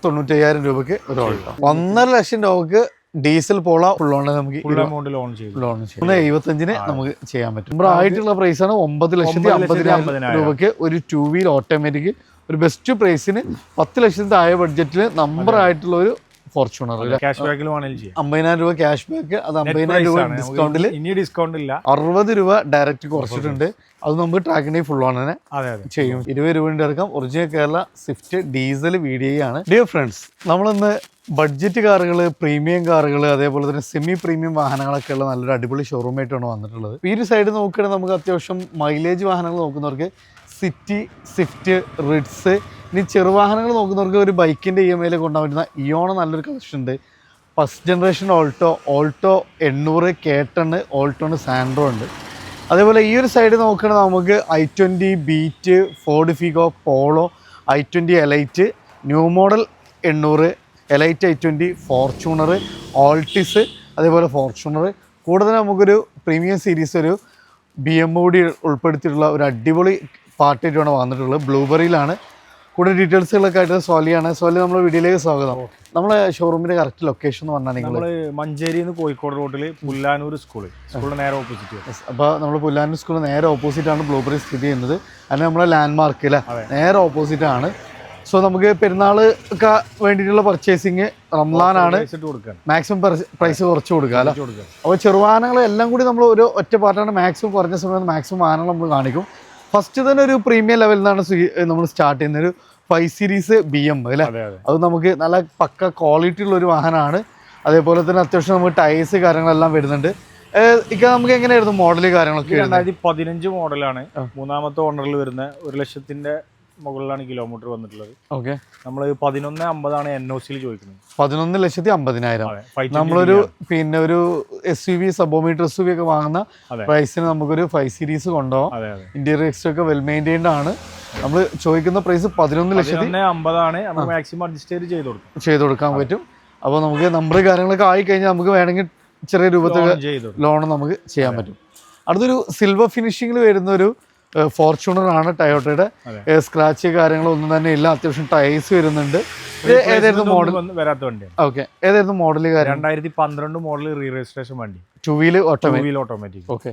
95,000 രൂപയ്ക്ക് ഒരു ഓൾട്ടോ. 1.5 ലക്ഷം രൂപക്ക് ഡീസൽ പോളോ ഫുൾ ഓൺ നമുക്ക് ലോൺ ചെയ്യും. 75-ന് നമുക്ക് ചെയ്യാൻ പറ്റും. നമ്മുടെ ആയിട്ടുള്ള പ്രൈസ് ആണ് 9,50,000 രൂപയ്ക്ക് ഒരു 2 വീൽ ഓട്ടോമാറ്റിക്. ഒരു ബെസ്റ്റ് പ്രൈസിന് 10 ലക്ഷത്തിന് താഴെ ബഡ്ജറ്റിൽ നമ്പർ ആയിട്ടുള്ള ഒരു ഫോർച്യൂണർ 50,000 രൂപ ക്യാഷ് ബാക്ക്. അത് 50,000 രൂപ ഡിസ്കൗണ്ടിൽ ഇനി ഡിസ്കൗണ്ട് ഇല്ല. 60 രൂപ ഡയറക്റ്റ് കുറച്ചിട്ടുണ്ട്. അത് നമുക്ക് ട്രാക്കിന്റെ ഫുൾ ഓൺ തന്നെ ചെയ്യും. 20 രൂപയുടെ ഇറക്കാം. Original Kerala Swift diesel VDI ആണ്. ഡിയർ ഫ്രണ്ട്സ്, നമ്മളിന്ന് ബഡ്ജറ്റ് കാറുകൾ, പ്രീമിയം കാറുകൾ, അതേപോലെ തന്നെ സെമി പ്രീമിയം വാഹനങ്ങളൊക്കെ ഉള്ള നല്ലൊരു അടിപൊളി ഷോറൂമായിട്ടാണ് വന്നിട്ടുള്ളത്. ഈ ഒരു സൈഡ് നോക്കുകയാണെങ്കിൽ നമുക്ക് അത്യാവശ്യം മൈലേജ് വാഹനങ്ങൾ നോക്കുന്നവർക്ക് സിറ്റി, സ്വിഫ്റ്റ്, റിഡ്സ്, ഇനി ചെറുവാഹനങ്ങൾ നോക്കുന്നവർക്ക് ഒരു ബൈക്കിൻ്റെ EMI കൊണ്ടുപോകാൻ പറ്റുന്ന ഇയോൺ നല്ലൊരു കളക്ഷൻ ഉണ്ട്. ഫസ്റ്റ് ജനറേഷൻ ഓൾട്ടോ 800, K10, ഓൾട്ടോണ് സാൻഡ്രോ ഉണ്ട്. അതേപോലെ ഈ ഒരു സൈഡ് നോക്കുകയാണെങ്കിൽ നമുക്ക് i20, Beat, Ford Figo, Polo, i20 Elite, new model 800, Elite i20, Fortuner, Altis, അതേപോലെ ഫോർച്യൂണർ. കൂടുതൽ നമുക്കൊരു പ്രീമിയം സീരീസ് ഒരു BMW ഉൾപ്പെടുത്തിയിട്ടുള്ള ഒരു അടിപൊളി പാർട്ടിയായിട്ടാണ് വന്നിട്ടുള്ളത്. ബ്ലൂബെറിയിലാണ്. കൂടുതൽ ഡീറ്റെയിൽസുകളൊക്കെ ആയിട്ട് സോലിയാണ്. സോലി, നമ്മുടെ വീഡിയോയിലേക്ക് സ്വാഗതം. നമ്മളെ ഷോറൂമിന്റെ കറക്റ്റ് ലൊക്കേഷൻ എന്ന് പറഞ്ഞാൽ നിങ്ങൾ മഞ്ചേരി കോഴിക്കോട് റോഡിൽ പുല്ലാനൂർ സ്കൂളിന് നേരെ ഓപ്പോസിറ്റ്. അപ്പോൾ നമ്മൾ പുല്ലാനൂർ സ്കൂളിന് നേരെ ഓപ്പോസിറ്റ് ആണ് ബ്ലൂബെറി സ്ഥിതി ചെയ്യുന്നത്. അതിന് നമ്മളെ ലാൻഡ് മാർക്ക് അല്ലേ, നേരെ ഓപ്പോസിറ്റ് ആണ്. സോ നമുക്ക് പെരുന്നാൾ ഒക്കെ വേണ്ടിയിട്ടുള്ള പർച്ചേസിങ് റംലാനാണ് മാക്സിമം പ്രൈസ് കുറച്ച് കൊടുക്കുക അല്ലേ. അപ്പോൾ ചെറുവാഹനങ്ങൾ എല്ലാം കൂടി നമ്മൾ ഒരു ഒറ്റ പാർട്ടാണ് മാക്സിമം കുറഞ്ഞ സമയത്ത് മാക്സിമം വാഹനങ്ങൾ നമ്മൾ കാണിക്കും. ഫസ്റ്റ് തന്നെ ഒരു പ്രീമിയം ലെവലിൽ നിന്നാണ് നമ്മൾ സ്റ്റാർട്ട് ചെയ്യുന്നത്. ഒരു 5 സീരീസ് BM അല്ലേ. അത് നമുക്ക് നല്ല പക്ക ക്വാളിറ്റി ഉള്ള ഒരു വാഹനമാണ്. അതേപോലെ തന്നെ അത്യാവശ്യം നമുക്ക് ടയേഴ്സ് കാര്യങ്ങളെല്ലാം വരുന്നുണ്ട്. നമുക്ക് എങ്ങനെയായിരുന്നു മോഡല് കാര്യങ്ങളൊക്കെ? 2015 മോഡലാണ്. മൂന്നാമത്തെ ഓണറിൽ വരുന്ന 1 ലക്ഷത്തിന്റെ മുകളിലാണ് കിലോമീറ്റർ വന്നിട്ടുള്ളത്. ഓക്കെ, നമ്മൾ 11,50,000 NOCയിൽ ചോദിക്കുന്നത്. 11,50,000. നമ്മളൊരു പിന്നെ ഒരു SUV, സബോമീറ്റർ SUV ഒക്കെ വാങ്ങുന്ന പ്രൈസിന് നമുക്കൊരു 5 സീരീസ് കൊണ്ടുപോകാം. ഇന്റീരിയർ എക്സ്ട്രാ ഒക്കെ വെൽ മെയിൻറ്റൈൻഡ് ആണ്. നമ്മൾ ചോദിക്കുന്ന പ്രൈസ് 11,50,000. മാക്സിമം അഡ്ജസ്റ്റ് ചെയ്ത് കൊടുക്കാൻ പറ്റും. അപ്പോൾ നമുക്ക് നമ്പർ കാര്യങ്ങളൊക്കെ ആയി കഴിഞ്ഞാൽ നമുക്ക് വേണമെങ്കിൽ ചെറിയ രൂപത്തിൽ ലോൺ നമുക്ക് ചെയ്യാൻ പറ്റും. അടുത്തൊരു സിൽവർ ഫിനിഷിങ്ങിൽ വരുന്ന ഒരു ഫോർച്യൂണർ ആണ്. ടയോട്ടയുടെ സ്ക്രാച്ച് കാര്യങ്ങളൊന്നും തന്നെ ഇല്ല. അത്യാവശ്യം ടയേഴ്സ് വരുന്നുണ്ട്. ഏതായിരുന്നു മോഡൽ? വരാത്ത വണ്ടി. ഓക്കെ, ഏതായിരുന്നു മോഡൽ? 2012 മോഡൽ റീ രജിസ്ട്രേഷൻ വണ്ടി. 2 വീൽ ഓട്ടോമാറ്റിക്. ഓക്കെ,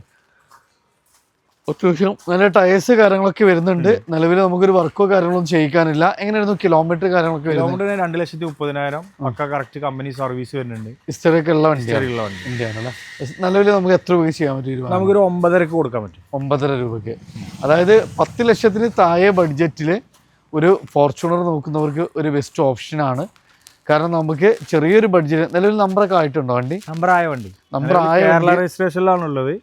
അത്യാവശ്യം നല്ല ടയേഴ്സ് കാര്യങ്ങളൊക്കെ വരുന്നുണ്ട്. നിലവിൽ നമുക്കൊരു വർക്കോ കാര്യങ്ങളൊന്നും ചെയ്യിക്കാനില്ല. എങ്ങനെയായിരുന്നു കിലോമീറ്റർ കാര്യങ്ങളൊക്കെ? കിലോമീറ്റർ 2,30,000 ഒക്കെ കറക്റ്റ് കമ്പനി സർവീസ് വരുന്നുണ്ട്. ഹിസ്റ്ററിയൊക്കെ ഉള്ള വണ്ടിയാണല്ലേ. നിലവിൽ നമുക്ക് എത്ര രൂപയ്ക്ക് ചെയ്യാൻ പറ്റും? നമുക്കൊരു 9,500 കൊടുക്കാൻ പറ്റും. 9,500 രൂപയ്ക്ക്. അതായത് 10 ലക്ഷത്തിന് താഴെ ബഡ്ജറ്റിൽ ഒരു ഫോർച്യൂണർ നോക്കുന്നവർക്ക് ഒരു ബെസ്റ്റ് ഓപ്ഷനാണ്. കാരണം നമുക്ക് ചെറിയൊരു ബഡ്ജറ്റ് നിലവിൽ നമ്പറൊക്കെ ആയിട്ടുണ്ടോ വണ്ടി? നമ്പർ ആയ രജിസ്ട്രേഷനിലാണുള്ളത്.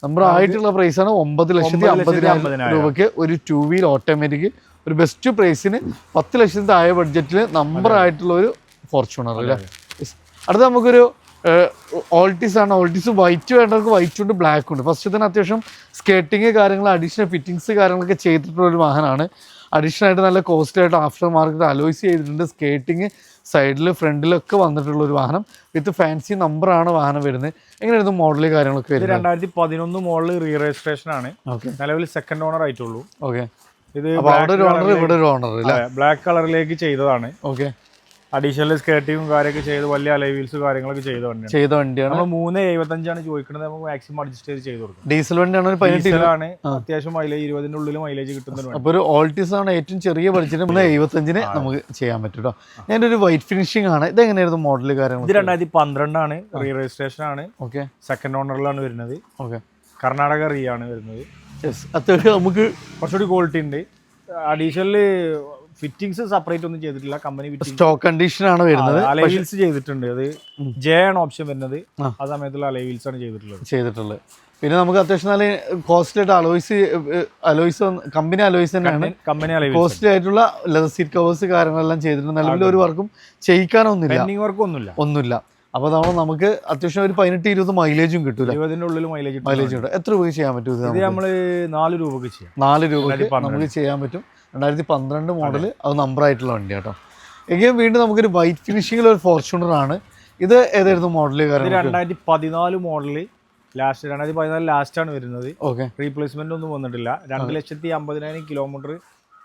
നമ്പർ ആയിട്ടുള്ള പ്രൈസാണ് 9,50,000 രൂപയ്ക്ക് ഒരു 2 വീൽ ഓട്ടോമാറ്റിക്. ഒരു ബെസ്റ്റ് പ്രൈസിന് 10 ലക്ഷത്തിന് താഴെ ബഡ്ജറ്റിൽ നമ്പർ ആയിട്ടുള്ള ഒരു ഫോർച്യൂണർ അല്ലേ. അടുത്ത നമുക്കൊരു ഓൾട്ടിസ് ആണ്. ഓൾട്ടിസ് വൈറ്റ് വേണ്ടവർക്ക് വൈറ്റ് ഉണ്ട്, ബ്ലാക്ക് ഉണ്ട്. ഫസ്റ്റ് തന്നെ അത്യാവശ്യം സ്കേട്ടിങ് കാര്യങ്ങൾ, അഡീഷണൽ ഫിറ്റിങ്സ് കാര്യങ്ങളൊക്കെ ചെയ്തിട്ടുള്ള ഒരു വാഹനമാണ്. അഡീഷണൽ ആയിട്ട് നല്ല കോസ്റ്റ്ലി ആയിട്ട് ആഫ്റ്റർ മാർക്കറ്റ് അലോയ്സ് ചെയ്തിട്ടുണ്ട്. സ്കേറ്റിങ് സൈഡിൽ ഫ്രണ്ടിലൊക്കെ വന്നിട്ടുള്ള ഒരു വാഹനം വിത്ത് ഫാൻസി നമ്പറാണ് വാഹനം വരുന്നത്. എങ്ങനെയായിരുന്നു മോഡല് കാര്യങ്ങളൊക്കെ വരുന്നത്? 2011 മോഡൽ റീ രജിസ്ട്രേഷൻ ആണ്. നിലവിൽ സെക്കൻഡ് ഓണർ ആയിട്ടുള്ളൂ. ഓക്കെ, ഇത് അവിടെ ഒരു ഓണർ, ഇവിടെ ഒരു ഓണർ. ബ്ലാക്ക് കളറിലേക്ക് ചെയ്തതാണ്. ഓക്കെ, അഡീഷണൽ സ്കേർട്ടിങ്ങും കാര്യമൊക്കെ ചെയ്ത് വലിയ അലോയ് വീൽസ് കാര്യങ്ങളൊക്കെ ചെയ്ത വണ്ടിയാണ്. നമ്മൾ 3,75,000 ചോദിക്കുന്നത്. നമുക്ക് മാക്സിമം അഡ്ജസ്റ്റ് ചെയ്ത് കൊടുക്കും. ഡീസൽ വണ്ടിയാണ്. അത്യാവശ്യം മൈലേജ് 20-ന്റെ ഉള്ളിൽ മൈലേജ് കിട്ടുന്നുണ്ട്. അപ്പോൾ ഒരു ഓൾട്ടിസ് ആണ് ഏറ്റവും ചെറിയ ബഡ്ജറ്റ്. 3,75,000 നമുക്ക് ചെയ്യാൻ പറ്റും കേട്ടോ. ഞാൻ ഒരു വൈറ്റ് ഫിനിഷിംഗ് ആണ്. ഇത് എങ്ങനെയായിരുന്നു മോഡൽ കാര്യങ്ങൾ? ഇത് 2012 ആണ്. റീ രജിസ്ട്രേഷൻ ആണ്. ഓക്കെ, സെക്കൻഡ് ഓണറിലാണ് വരുന്നത്. ഓക്കെ, കർണാടക റീ ആണ് വരുന്നത്. അത്യാവശ്യം നമുക്ക് കുറച്ചുകൂടി ക്വാളിറ്റി ഉണ്ട്. അഡീഷണൽ ഫിറ്റിംഗ്സ് സെപ്പറേറ്റ് ഒന്നും ചെയ്തിട്ടില്ല. കമ്പനി സ്റ്റോക്ക് കണ്ടീഷൻ ആണ് വരുന്നത്. അലോയ് വീൽസ് ചെയ്തിട്ടുണ്ട്. അത് J ആണ് ഓപ്ഷൻ വരുന്നത്. ആ സമയത്തുള്ള അലോയ് വീൽസ് ആണ് ചെയ്തിട്ടുള്ളത്. പിന്നെ നമുക്ക് അത്യാവശ്യം നല്ല കോസ്റ്റ്ലി ആയിട്ട് അലോയ്സ് കമ്പനി അലോയ്സ് തന്നെയാണ്. കോസ്റ്റ്ലി ആയിട്ടുള്ള ലെതർ സീറ്റ് കവേഴ്സ് കാര്യങ്ങളെല്ലാം ചെയ്തിട്ടുണ്ട്. നിലവിൽ ഒരു വർക്കും ചെയ്യിക്കാനൊന്നുമില്ല. അപ്പോൾ നമുക്ക് അത്യാവശ്യം ഒരു 18-20 മൈലേജും കിട്ടൂല. 20-ന്റെ ഉള്ളിൽ മൈലേജ് കിട്ടും. എത്ര രൂപയ്ക്ക് ചെയ്യാൻ പറ്റും? ഇത് നമ്മൾ 4 രൂപയ്ക്ക് ചെയ്യാം. 4 രൂപയ്ക്ക് നമുക്ക് ചെയ്യാൻ പറ്റും. 2012 മോഡൽ, അത് നമ്പർ ആയിട്ടുള്ള വണ്ടി കേട്ടോ. എങ്കിലും വീണ്ടും നമുക്കൊരു വൈറ്റ് ഫിനിഷിംഗിൽ ഒരു ഫോർച്യൂണർ ആണ്. ഇത് ഏതായിരുന്നു മോഡല്? 2014 മോഡല്. 2014 ലാസ്റ്റ് ആണ് വരുന്നത്. ഓക്കെ, റീപ്ലേസ്മെന്റ് ഒന്നും വന്നിട്ടില്ല. 2,50,000 കിലോമീറ്റർ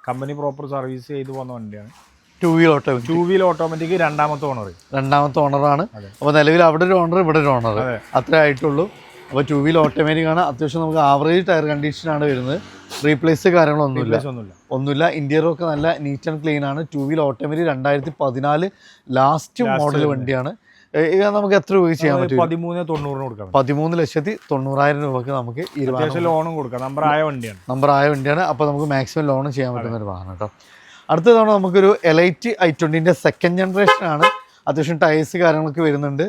കമ്പനി പ്രോപ്പർ സർവീസ് ചെയ്ത് പോകുന്ന വണ്ടിയാണ്. ടൂ വീൽ ഓട്ടോമാറ്റിക് രണ്ടാമത്തെ ഓണറാണ്. അപ്പോൾ നിലവിൽ അവിടെ ഒരു ഓണർ, ഇവിടെ ഒരു ഓണർ, അത്രേ ആയിട്ടുള്ളൂ. അപ്പോൾ ടൂ വീൽ ഓട്ടോമാറ്റിക് ആണ്. അത്യാവശ്യം നമുക്ക് ആവറേജ് ടയർ കണ്ടീഷനാണ് വരുന്നത്. റീപ്ലേസ് കാര്യങ്ങളൊന്നുമില്ല. ഇന്റീരിയറൊക്കെ നല്ല നീറ്റ് ആൻഡ് ക്ലീൻ ആണ്. Two wheel automatic 2014 last model വണ്ടിയാണ്. നമുക്ക് എത്ര രൂപ ചെയ്യാൻ പറ്റും? 13,90,000 രൂപക്ക് നമുക്ക് ലോണും കൊടുക്കാം. നമ്പറായ വണ്ടിയാണ്. അപ്പോൾ നമുക്ക് മാക്സിമം ലോൺ ചെയ്യാൻ പറ്റുന്ന ഒരു വാഹനം കേട്ടോ. അടുത്തതാണ് നമുക്കൊരു എലൈറ്റ് i20ന്റെ സെക്കൻഡ് ജനറേഷൻ ആണ്. അത്യാവശ്യം ടയേഴ്സ് കാര്യങ്ങളൊക്കെ വരുന്നുണ്ട്.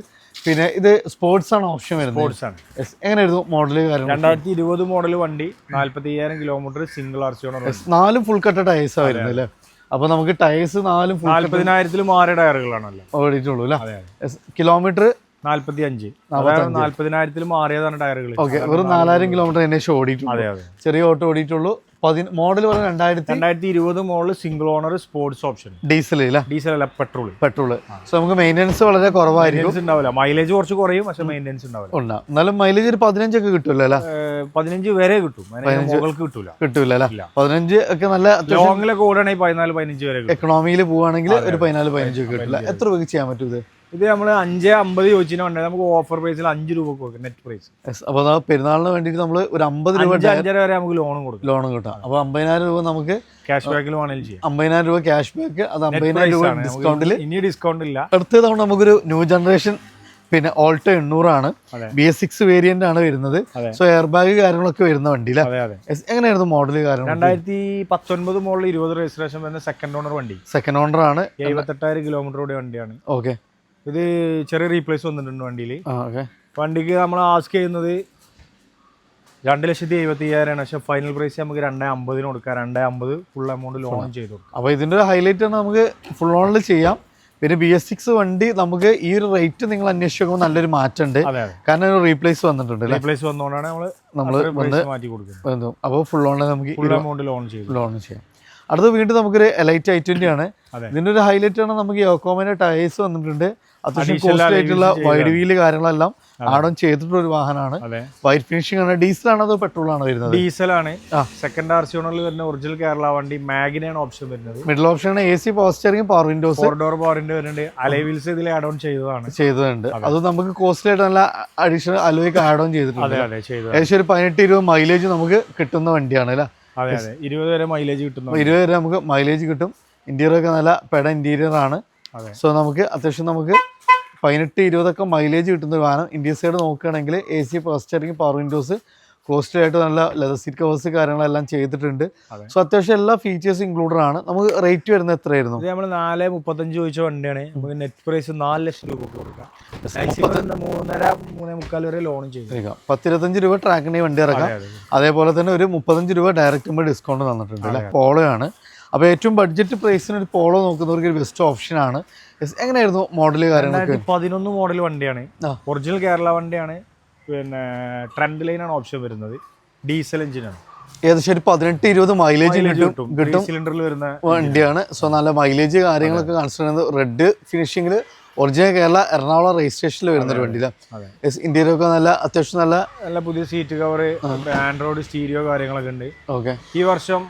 പിന്നെ ഇത് സ്പോർട്സ് ആണ് ഓപ്ഷൻ വരുന്നത്. എങ്ങനെയായിരുന്നു മോഡൽ കാര്യങ്ങൾ? 2020 മോഡൽ വണ്ടി, 45,000 kilometre, single RC owner, 4 full കട്ട ടയേഴ്സാണ് വരുന്നത് അല്ലേ? അപ്പൊ നമുക്ക് ടയേഴ്സ് 4 40,000 മാറിയ ടയറുകളാണല്ലോ ഓടിയിട്ടുള്ളൂ അല്ലേ? കിലോമീറ്റർ 45, 40,000 മാറിയതാണ് ടയറുകൾ. ഓക്കെ, വെറും 4,000 കിലോമീറ്റർ ഏകദേശം ഓടിയിട്ടുള്ളൂ. ചെറിയ ഓട്ടോ ഓടിയിട്ടുള്ളൂ. മോഡൽ പറഞ്ഞ 2020 മോഡൽ, സിംഗിൾ ഓണർ, സ്പോർട്സ് ഓപ്ഷൻ, ഡീസൽ അല്ല പെട്രോൾ. സോ നമുക്ക് മെയിൻ്റെനൻസ് വളരെ കുറവായിരിക്കും. ഉണ്ടാവില്ല, മൈലേജ് കുറച്ച് കുറയും, പക്ഷെ മെയിൻ്റെനൻസ് ഉണ്ടാവില്ല. എന്നാലും മൈലേജ് ഒരു 15 ഒക്കെ കിട്ടുമല്ലോ അല്ലേ? 15 വരെ കിട്ടും, മുകൾക്ക് കിട്ടൂല അല്ലേ? 15 ഒക്കെ നല്ല ലോങ്ങിലൊക്കെ ഓടുകയാണെങ്കിൽ 14-15 വരെ. എക്കണോമിയിൽ പോവുകയാണെങ്കിൽ ഒരു 14-15 ഒക്കെ കിട്ടില്ല. എത്ര രൂപയ്ക്ക് ചെയ്യാൻ പറ്റും ഇത്? നമ്മൾ 550 ചോദിച്ചാൽ നമുക്ക് ഓഫർ പ്രൈസിൽ 5 രൂപ കൊടുക്കും, നെറ്റ് പ്രൈസ്. അപ്പോൾ പെരുന്നാളിന് വേണ്ടിയിട്ട് നമ്മൾ ഒരു 50 രൂപ 5.5 വരെ നമുക്ക് ലോൺ കിട്ടും. അപ്പോൾ 50,000 രൂപ നമുക്ക് ക്യാഷ് ബാക്കിൽ വേണമെങ്കിൽ ചെയ്യാം. 50,000 രൂപ ക്യാഷ് ബാക്ക്, അത് 50,000 രൂപ ഡിസ്കൗണ്ടിൽ. ഇനി ഡിസ്കൗണ്ട് ഇല്ല. അടുത്ത തവണ നമുക്കൊരു ന്യൂ ജനറേഷൻ പിന്നെ ഓൾട്ടോ 800 ആണ്. BS6 വേരിയന്റ് ആണ് വരുന്നത്. സോ എയർ ബാഗ് കാര്യങ്ങളൊക്കെ വരുന്ന വണ്ടി. എങ്ങനെയായിരുന്നു മോഡൽ കാര്യങ്ങൾ? 2019 മോഡൽ, 20 രജിസ്ട്രേഷൻ വരുന്ന സെക്കൻഡ് ഓണർ വണ്ടി. സെക്കൻഡ് ഓണർ ആണ്. 78,000 കിലോമീറ്റർ ഓടിയ വണ്ടിയാണ്. ഓക്കെ, ഇത് ചെറിയ റീപ്ലേസ് വന്നിട്ടുണ്ട് വണ്ടിയിൽ. വണ്ടിക്ക് നമ്മൾ ആസ്ക് ചെയ്യുന്നത് 2,70,000, പക്ഷെ ഫൈനൽ പ്രൈസ് നമുക്ക് 2,50,000 കൊടുക്കാം. 2,50,000 ഫുൾ എമൗണ്ട് ലോൺ ചെയ്ത് കൊടുക്കാം. അപ്പോൾ ഇതിന്റെ ഹൈലൈറ്റ് ആണ് നമുക്ക് ഫുൾ ഓണിൽ ചെയ്യാം. പിന്നെ BS6 വണ്ടി നമുക്ക് ഈ ഒരു റേറ്റ് നിങ്ങൾ അന്വേഷിക്കുമ്പോൾ നല്ലൊരു മാറ്റമുണ്ട്. കാരണം ഒരു റീപ്ലേസ് വന്നിട്ടുണ്ട്. റീപ്ലേസ് വന്നുകൊണ്ടാണ് നമ്മൾ മാറ്റി കൊടുക്കുന്നത്. അപ്പോൾ ഫുൾ ഓണിൽ നമുക്ക് ഫുൾ എമൗണ്ട് ലോൺ ചെയ്യാം. അടുത്ത വീണ്ടും നമുക്കൊരു എലൈറ്റ് i20 ആണ്. ഇതിന്റെ ഒരു ഹൈലൈറ്റ് ആണ് നമുക്ക് യോക്കോമയുടെ ടയേഴ്സ് വന്നിട്ടുണ്ട്. അത്യാവശ്യം കോസ്റ്റ്ലി ആയിട്ടുള്ള വൈഡ് വീല് കാര്യങ്ങളെല്ലാം ആഡ് ഓൺ ചെയ്തിട്ടുള്ള ഒരു വാഹനമാണ്. വൈറ്റ് ഫിനിഷിംഗ് ആണ്. ഡീസൽ ആണോ അതോ പെട്രോൾ ആണോ വരുന്നത്? ഡീസലാണ്. സെക്കൻഡ് RC ഓണറിൽ വരുന്ന ഒറിജിനൽ കേരള വണ്ടി. മാഗിനാണ് ഓപ്ഷൻ വരുന്നത്. മിഡിൽ ഓപ്ഷൻ ആണ്. AC power steering, power Windows, 4 door power window വരുന്നുണ്ട്. അലോയ് വീൽസ് ഇതിൽ ആഡ് ഓൺ ചെയ്തതുണ്ട്. അത് നമുക്ക് കോസ്റ്റ്ലി ആയിട്ട് നല്ല അഡീഷണൽ അലോയ്ക്ക് ആഡ് ഓൺ ചെയ്തിട്ടുണ്ട്. ഏകദേശം ഒരു 18-20 മൈലേജ് നമുക്ക് കിട്ടുന്ന വണ്ടിയാണ് അല്ലേ? 20 വരെ മൈലേജ് കിട്ടും. 20 വരെ നമുക്ക് മൈലേജ് കിട്ടും. ഇന്റീരിയർ ഒക്കെ നല്ല പെട ഇന്റീരിയർ ആണ്. സോ നമുക്ക് അത്യാവശ്യം നമുക്ക് 18-20 മൈലേജ് കിട്ടുന്ന ഒരു വാഹനം. ഇന്ത്യൻ സൈഡ് നോക്കുകയാണെങ്കിൽ AC power steering, power Windows, costly ആയിട്ട് നല്ല ലെതർ സീറ്റ് കവേഴ്സ് കാര്യങ്ങളെല്ലാം ചെയ്തിട്ടുണ്ട്. സോ അത്യാവശ്യം എല്ലാ ഫീച്ചേഴ്സ് ഇൻക്ലൂഡഡ് ആണ്. നമുക്ക് റേറ്റ് വരുന്നത് എത്രയായിരുന്നു? നമ്മൾ 4.35 ചോദിച്ച വണ്ടിയാണ്. നമുക്ക് നെറ്റ് പ്രൈസ് 4 ലക്ഷം രൂപ കൊടുക്കാം. 3.5-3.75 വരെ ലോൺ ചെയ്യും. 10-25 രൂപ ട്രാക്കിന് വണ്ടി ഇറക്കാം. അതേപോലെ തന്നെ ഒരു 35 രൂപ ഡയറക്റ്റ് ഡിസ്കൗണ്ട് തന്നിട്ടുണ്ട് അല്ലേ? പോളോ ആണ്. അപ്പോൾ ഏറ്റവും ബഡ്ജറ്റ് പ്രൈസിന് ഒരു പോളോ നോക്കുന്നവർക്ക് ഒരു ബെസ്റ്റ് ഓപ്ഷൻ ആണ്. എങ്ങനെയായിരുന്നു മോഡൽ കാര്യങ്ങളൊക്കെ? 2011 മോഡൽ വണ്ടിയാണ്. ഒറിജിനൽ കേരള വണ്ടിയാണ്. പിന്നെ ട്രെൻഡ് ലൈനാണ് ഓപ്ഷൻ വരുന്നത്. ഡീസൽ എഞ്ചിനാണ്. ഏകദേശം ഒരു 18-20 മൈലേജ് കിട്ടും സിലിണ്ടറിൽ വരുന്ന വണ്ടിയാണ്. സോ നല്ല മൈലേജ് കാര്യങ്ങളൊക്കെ കൺസിഡർ ചെയ്യുന്നത്. റെഡ് ഫിനിഷിംഗിൽ ഒറിജിനൽ കേരള എറണാകുളം രജിസ്ട്രേഷനിൽ വരുന്ന ഒരു വണ്ടിയില്ല. ഇന്ത്യയിലൊക്കെ നല്ല അത്യാവശ്യം നല്ല പുതിയ സീറ്റ് കവർ, ആൻഡ്രോയിഡ് സ്റ്റീരിയോ കാര്യങ്ങളൊക്കെ ഉണ്ട്. ഓക്കെ, ഈ വർഷം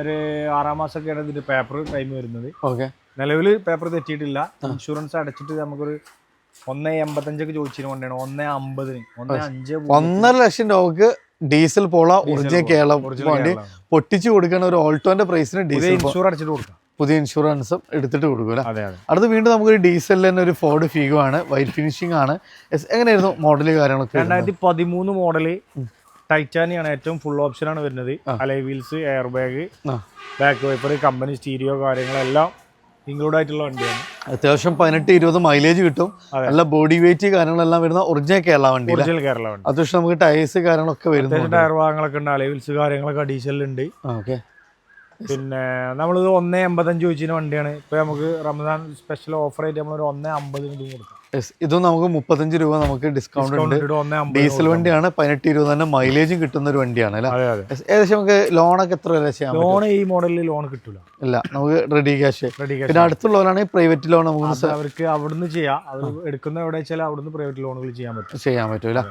ഒരു 6 മാസമൊക്കെയാണ് ഇതിന്റെ പേപ്പർ ടൈം വരുന്നത്. ഓക്കെ, നിലവിൽ പേപ്പർ തെറ്റിയിട്ടില്ല. ഇൻഷുറൻസ് അടച്ചിട്ട് നമുക്കൊരു 1.85 ചോദിച്ചിട്ട് കൊണ്ടാണ് 1.50, 1.5 ലക്ഷം രൂപക്ക് ഡീസൽ പോള ഒറിജിനൽ കേരള വണ്ടി പൊട്ടിച്ചു കൊടുക്കുന്ന ഒരു ഓൾട്ടോന്റെ പ്രൈസിന് ഡീസൽ ഇൻഷുർ അടച്ചിട്ട് കൊടുക്കാം. പുതിയ ഇൻഷുറൻസും എടുത്തിട്ട് കൊടുക്കും അല്ലേ? അടുത്ത് വീണ്ടും നമുക്കൊരു ഡീസലിൽ തന്നെ ഒരു ഫോർഡ് ഫീഗോ ആണ്. വൈറ്റ് ഫിനിഷിംഗ് ആണ്. എങ്ങനെയായിരുന്നു മോഡൽ കാര്യങ്ങളൊക്കെ? 2013 മോഡല് ടൈറ്റാനിയാണ്. ഏറ്റവും ഫുൾ ഓപ്ഷൻ ആണ് വരുന്നത്. Alloy wheels, air bag, back wiper, company stereo കാര്യങ്ങളെല്ലാം ഇൻക്ലൂഡ് ആയിട്ടുള്ള വണ്ടിയാണ്. അത്യാവശ്യം 18-20 മൈലേജ് കിട്ടും. നല്ല ബോഡി വെയിറ്റ് കാര്യങ്ങളെല്ലാം വരുന്ന ഒറിജിനൽ കേരള വണ്ടി. അത്യാവശ്യം നമുക്ക് ടയേഴ്സ് കാര്യങ്ങളൊക്കെ വരുന്നത്. ടയർ ഭാഗങ്ങളൊക്കെ ഉണ്ട്. അലോയ് വീൽസ് കാര്യങ്ങളൊക്കെ അഡീഷണലുണ്ട്. ഓക്കെ, പിന്നെ നമ്മളിത് 1.85 ചോദിച്ചതിന് വണ്ടിയാണ്. ഇപ്പൊ നമുക്ക് റമദാൻ സ്പെഷ്യൽ ഓഫർ ആയിട്ട് നമ്മൾ ഒരു 1.50 കൊടുക്കാം. ഇതും നമുക്ക് 35 രൂപ നമുക്ക് ഡിസ്കൗണ്ട് ഉണ്ട്. ഡീസൽ വണ്ടിയാണ്. 18-20 തന്നെ മൈലേജും കിട്ടുന്ന ഒരു വണ്ടിയാണ് അല്ലേ? ഏകദേശം നമുക്ക് ലോണൊക്കെ എത്ര വരെ ചെയ്യാം? ലോൺ ഈ മോഡലിൽ ലോൺ കിട്ടില്ല. ഇല്ല, നമുക്ക് റെഡി ക്യാഷ്. പിന്നെ അടുത്തുള്ളവരാണെങ്കിൽ പ്രൈവറ്റ് ലോൺ നമുക്ക് അവർക്ക് അവിടുന്ന് ചെയ്യാം. അവർ എടുക്കുന്ന എവിടെ വെച്ചാൽ അവിടുന്ന് പ്രൈവറ്റ് ലോണുകൾ ചെയ്യാൻ പറ്റും അല്ലേ?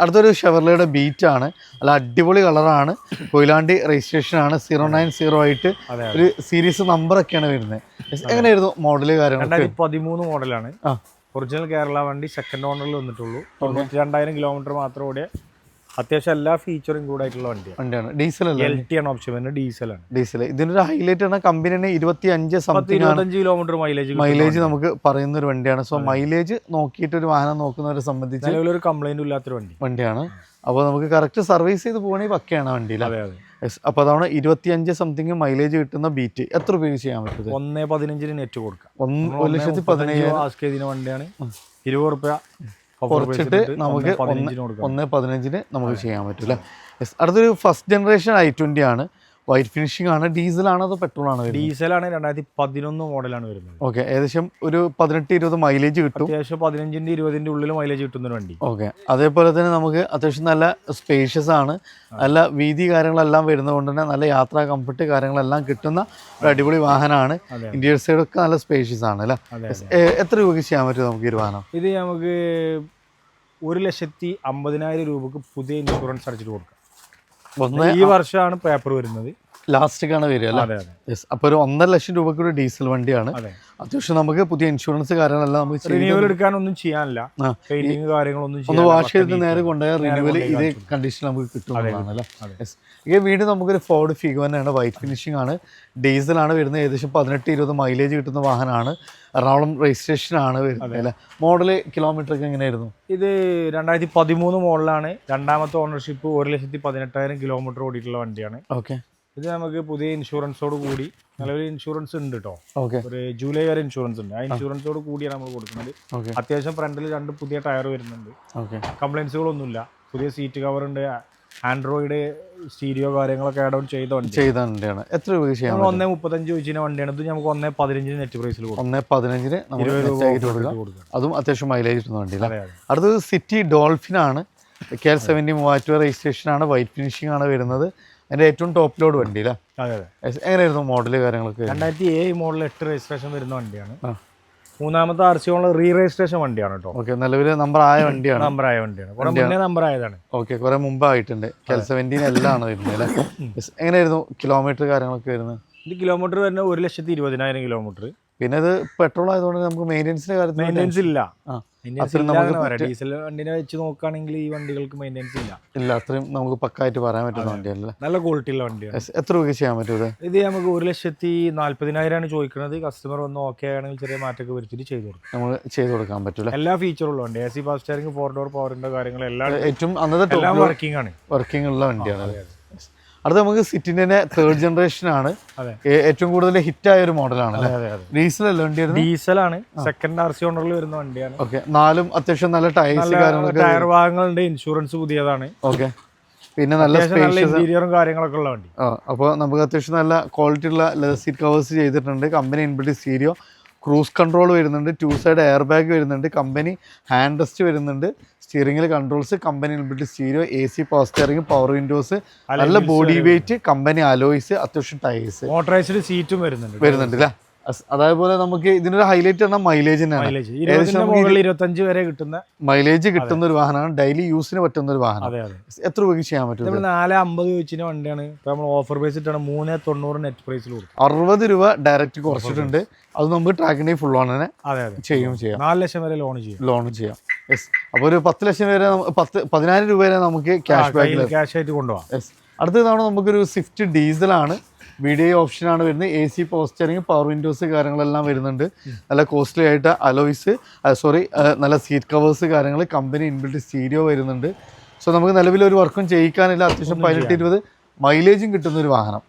അടുത്തൊരു ഷെവർലയുടെ ബീറ്റ് ആണ്. അല്ല അടിപൊളി കളറാണ്. കൊയിലാണ്ടി രജിസ്ട്രേഷൻ ആണ്. 09082 ആയിട്ട് ഒരു സീരീസ് നമ്പർ ഒക്കെയാണ് വരുന്നത്. എങ്ങനെയായിരുന്നു മോഡല് കാര്യങ്ങൾ? 2013 മോഡലാണ്. ഒറിജിനൽ കേരള വണ്ടി, സെക്കൻഡ് ഓണറിൽ വന്നിട്ടുള്ളൂ. 92,000 കിലോമീറ്റർ മാത്രം ഓടിയ അത്യാവശ്യം എല്ലാ ഫീച്ചറും കൂടെ ആയിട്ടുള്ള വണ്ടിയാണ്. ഡീസൽ LT ആണ് ഓപ്ഷൻ വരുന്നത്, ഡീസലാണ്. ഡീസൽ ഇതിനൊരു ഹൈലൈറ്റ് ആണ് കമ്പനി 25 കിലോമീറ്റർ മൈലേജ് നമുക്ക് പറയുന്ന ഒരു വണ്ടിയാണ്. സോ മൈലേജ് നോക്കിയിട്ട് ഒരു വാഹനം നോക്കുന്നവരെ സംബന്ധിച്ച് ഒരു കംപ്ലൈന്റും ഇല്ലാത്തൊരു വണ്ടിയാണ്. അപ്പോൾ നമുക്ക് കറക്റ്റ് സർവീസ് ചെയ്ത് പോകണമെങ്കിൽ പക്കയാണ് വണ്ടിയിൽ. അപ്പോൾ അതാണ് 25 സംതിങ് മൈലേജ് കിട്ടുന്ന ബീറ്റ്. എത്ര രൂപയ്ക്ക് ചെയ്യാൻ പറ്റും? 1,15 നെറ്റ് കൊടുക്കാം. 1,15,000 വണ്ടിയാണ്. 20 രൂപ കുറച്ചിട്ട് നമുക്ക് 1,15 നമുക്ക് ചെയ്യാൻ പറ്റില്ല. അടുത്തൊരു ഫസ്റ്റ് ജനറേഷൻ i20 ആണ്. വൈറ്റ് ഫിനിഷിംഗ് ആണ്. ഡീസൽ ആണോ അതോ പെട്രോൾ ആണോ? ഡീസലാണ്. 2011 മോഡലാണ് വരുന്നത്. ഓക്കെ, ഏകദേശം ഒരു 18-20 മൈലേജ് കിട്ടും. അത്യാവശ്യം 15-20 ഉള്ളിൽ മൈലേജ് കിട്ടുന്ന വണ്ടി. ഓക്കെ, അതേപോലെ തന്നെ നമുക്ക് അത്യാവശ്യം നല്ല സ്പേഷ്യസ് ആണ്. നല്ല വീതി കാര്യങ്ങളെല്ലാം വരുന്നതുകൊണ്ട് തന്നെ നല്ല യാത്രാ കംഫർട്ട് കാര്യങ്ങളെല്ലാം കിട്ടുന്ന ഒരു അടിപൊളി വാഹനമാണ്. ഇന്റീരിയർ സൈഡ് ഒക്കെ നല്ല സ്പേഷ്യസ് ആണ് അല്ലേ? എത്ര രൂപയ്ക്ക് ചെയ്യാൻ പറ്റും നമുക്ക് ഈ വാഹനം? ഇത് നമുക്ക് 1,50,000 രൂപക്ക് പുതിയ ഇൻഷുറൻസ് അടിച്ചിട്ട് കൊടുക്കാം. ഈ വർഷമാണ് പേപ്പർ വരുന്നത്. ലാസ്റ്റിക്കാണ് വരിക അല്ലേ? അപ്പോൾ ഒരു 1,50,000 രൂപയ്ക്ക് ഒരു ഡീസൽ വണ്ടിയാണ്. അത്യാവശ്യം നമുക്ക് പുതിയ ഇൻഷുറൻസ് കാര്യങ്ങളെല്ലാം നമുക്ക് റിന്യൂവൽ എടുക്കാനൊന്നും ചെയ്യാനില്ല. പെയിന്റിങ് കാര്യങ്ങളൊന്നും ഒന്ന് വാഷ് ചെയ്ത് നേരെ കൊണ്ടുപോയ റിന്യൂവൽ ഇതേ കണ്ടീഷൻ നമുക്ക് കിട്ടുന്നതാണല്ലേ? ഈ വീണ്ടും നമുക്കൊരു ഫോർഡ് ഫിഗോനാണ്. വൈറ്റ് ഫിനിഷിംഗ് ആണ്. ഡീസലാണ് വരുന്നത്. ഏകദേശം 18-20 മൈലേജ് കിട്ടുന്ന വാഹനമാണ്. എറണാകുളം രജിസ്ട്രേഷൻ ആണ് വരുന്നത് അല്ലേ? മോഡല് കിലോമീറ്റർ ഒക്കെ എങ്ങനെയായിരുന്നു? ഇത് 2013 മോഡലാണ്. രണ്ടാമത്തെ ഓണർഷിപ്പ്. 1,18,000 കിലോമീറ്റർ ഓടിയിട്ടുള്ള വണ്ടിയാണ്. ഓക്കെ, ഇത് നമുക്ക് പുതിയ ഇൻഷുറൻസോട് കൂടി നിലവിൽ ഇൻഷുറൻസ് ഉണ്ട് കേട്ടോ. ഒരു ജൂലൈ വരെ ഇൻഷുറൻസ് ഉണ്ട്. ആ ഇൻഷുറൻസോട് കൂടിയാണ് നമ്മൾ കൊടുക്കുന്നത്. അത്യാവശ്യം ഫ്രണ്ടിൽ 2 പുതിയ ടയർ വരുന്നുണ്ട്. കംപ്ലൈൻസുകളൊന്നുമില്ല. പുതിയ സീറ്റ് കവർ ഉണ്ട്. ആൻഡ്രോയിഡ് സ്റ്റീരിയോ കാര്യങ്ങളൊക്കെ ആഡ് ഓൺ ചെയ്ത വണ്ടിയാണ്. എത്ര രൂപ ചെയ്യാം? 1,35 ചോദിച്ച വണ്ടിയാണ്. ഇത് നമുക്ക് 1,15 നെറ്റ് പ്രൈസിൽ കൊടുക്കും. 1,15 അതും അത്യാവശ്യം മൈലേജ് കിട്ടുന്ന വണ്ടി. അടുത്തത് സിറ്റി ഡോൾഫിൻ ആണ്. KL70 മൂവാറ്റുപുഴ രജിസ്ട്രേഷൻ ആണ്. വൈറ്റ് ഫിനിഷിംഗ് ആണ് വരുന്നത്. അതിന്റെ ഏറ്റവും ടോപ്പ് ലോഡ് വണ്ടി അല്ലേ? എങ്ങനെയായിരുന്നു മോഡല് കാര്യങ്ങളൊക്കെ? 2007 മോഡൽ 8 രജിസ്ട്രേഷൻ വരുന്ന വണ്ടിയാണ്. മൂന്നാമത്തെ RC റീ രജിസ്ട്രേഷൻ വണ്ടിയാണ് കേട്ടോ. ഓക്കെ, നിലവിൽ നമ്പർ ആയ വണ്ടിയാണ്. നമ്പർ ആയതാണ്. ഓക്കെ, കുറെ മുമ്പായിട്ടുണ്ട്. KL70 എല്ലാം വരുന്നത് അല്ലേ? എങ്ങനെയായിരുന്നു കിലോമീറ്റർ കാര്യങ്ങളൊക്കെ വരുന്നത്? ഇത് കിലോമീറ്റർ വരുന്നത് 1,20,000 കിലോമീറ്റർ. പിന്നെ ഇത് പെട്രോൾ ആയതുകൊണ്ട് നമുക്ക് മെയിൻ്റെനൻസിന്റെ കാര്യത്തിൽ മെയിൻ്റെനൻസ് ഇല്ല. ഡീസൽ വണ്ടിനെ വെച്ച് നോക്കുകയാണെങ്കിൽ ഈ വണ്ടികൾക്ക് മെയിൻ്റെനൻസ് ഇല്ല. അത്രയും നമുക്ക് പക്കായിട്ട് പറയാൻ പറ്റുന്ന വണ്ടിയല്ലേ? നല്ല ക്വാളിറ്റി ഉള്ള വണ്ടിയാണ്. എത്ര രൂപ ചെയ്യാൻ പറ്റും ഇത്? നമുക്ക് 1,40,000 ചോദിക്കുന്നത്. കസ്റ്റമർ വന്ന് ഓക്കെ ആണെങ്കിൽ ചെറിയ മാറ്റമൊക്കെ വരുത്തിട്ട് ചെയ്തു കൊടുക്കും. നമ്മൾ ചെയ്ത് കൊടുക്കാൻ പറ്റില്ല. എല്ലാ ഫീച്ചറും ഉള്ള വണ്ടി. AC ഫാസ്റ്റ് സ്റ്റിയറിംഗ്, 4 ഡോർ പവറിന്റെ കാര്യങ്ങളെല്ലാം ഏറ്റവും അന്നത്തെ വർക്കിംഗ് ഉള്ള വണ്ടിയാണ്. അടുത്ത നമുക്ക് സിറ്റിന്റെ 3rd ജനറേഷൻ ആണ്. ഏറ്റവും കൂടുതൽ ഹിറ്റ് ആയ ഒരു മോഡലാണ്. ഡീസൽ അല്ല വണ്ടി? ഡീസലാണ്. സെക്കൻഡ് RC ഓണറിൽ വരുന്ന വണ്ടിയാണ്. ഓക്കെ, 4 അത്യാവശ്യം നല്ല ടയർ ഭാഗങ്ങളുണ്ട്. ഇൻഷുറൻസ് പുതിയതാണ്. ഓക്കെ, പിന്നെ നല്ല ഇന്റീരിയറും കാര്യങ്ങളൊക്കെ ഉള്ള വണ്ടി. അപ്പോൾ നമുക്ക് അത്യാവശ്യം നല്ല ക്വാളിറ്റി ഉള്ള ലെതർ സീറ്റ് കവേഴ്സ് ചെയ്തിട്ടുണ്ട്. Company inbuilt stereo, cruise control വരുന്നുണ്ട്. 2 സൈഡ് എയർ ബാഗ് വരുന്നുണ്ട്. കമ്പനി ഹാൻഡ് റെസ്റ്റ് വരുന്നുണ്ട്. സ്റ്റിയറിംഗിൽ controls, company inbuilt stereo, AC power steering, power windows, നല്ല ബോഡി വെയിറ്റ്, കമ്പനി അലോയ്സ്, അത്യാവശ്യം ടയേഴ്സ്, മോട്ടറൈസ്ഡ് സീറ്റും വരുന്നുണ്ട് അല്ലേ? അതേപോലെ നമുക്ക് ഇതിനൊരു ഹൈലൈറ്റ് പറഞ്ഞാൽ മൈലേജ് തന്നെയാണ്. 25 വരെ കിട്ടുന്ന മൈലേജ് കിട്ടുന്ന ഒരു വാഹനമാണ്. ഡെയിലി യൂസിന് പറ്റുന്ന ഒരു വാഹനം. എത്ര രൂപയ്ക്ക് ചെയ്യാൻ പറ്റും? 4,50 വെച്ചിന് വണ്ടിയാണ്. നമ്മൾ ഓഫർ പ്രൈസ് ഇട്ടാണ് 3,90 നെറ്റ് പ്രൈസിൽ കൊടുക്കും. 60 രൂപ ഡയറക്റ്റ് കുറച്ചിട്ടുണ്ട്. അത് നമുക്ക് ട്രാക്കിന്റെ ഫുൾ ഓൺ തന്നെ ചെയ്യാം. 4 ലക്ഷം വരെ ലോൺ ചെയ്യാം. അപ്പോൾ ഒരു 10 ലക്ഷം വരെ 10,000 രൂപ വരെ നമുക്ക് ക്യാഷ് ആയിട്ട് കൊണ്ടുപോകാം. അടുത്ത തവണ നമുക്കൊരു സ്വിഫ്റ്റ് ഡീസലാണ്. VDI ഓപ്ഷനാണ് വരുന്നത്. AC power steering, power Windows കാര്യങ്ങളെല്ലാം വരുന്നുണ്ട്. നല്ല കോസ്റ്റ്ലി ആയിട്ട് അലോയ്സ് നല്ല സീറ്റ് കവേഴ്സ് കാര്യങ്ങൾ, കമ്പനി ഇൻബിൽറ്റ് സ്റ്റീരിയോ വരുന്നുണ്ട്. സോ നമുക്ക് നിലവിൽ ഒരു വർക്കും ചെയ്യിക്കാനില്ല. അത്യാവശ്യം 18-20 മൈലേജും കിട്ടുന്ന ഒരു വാഹനം.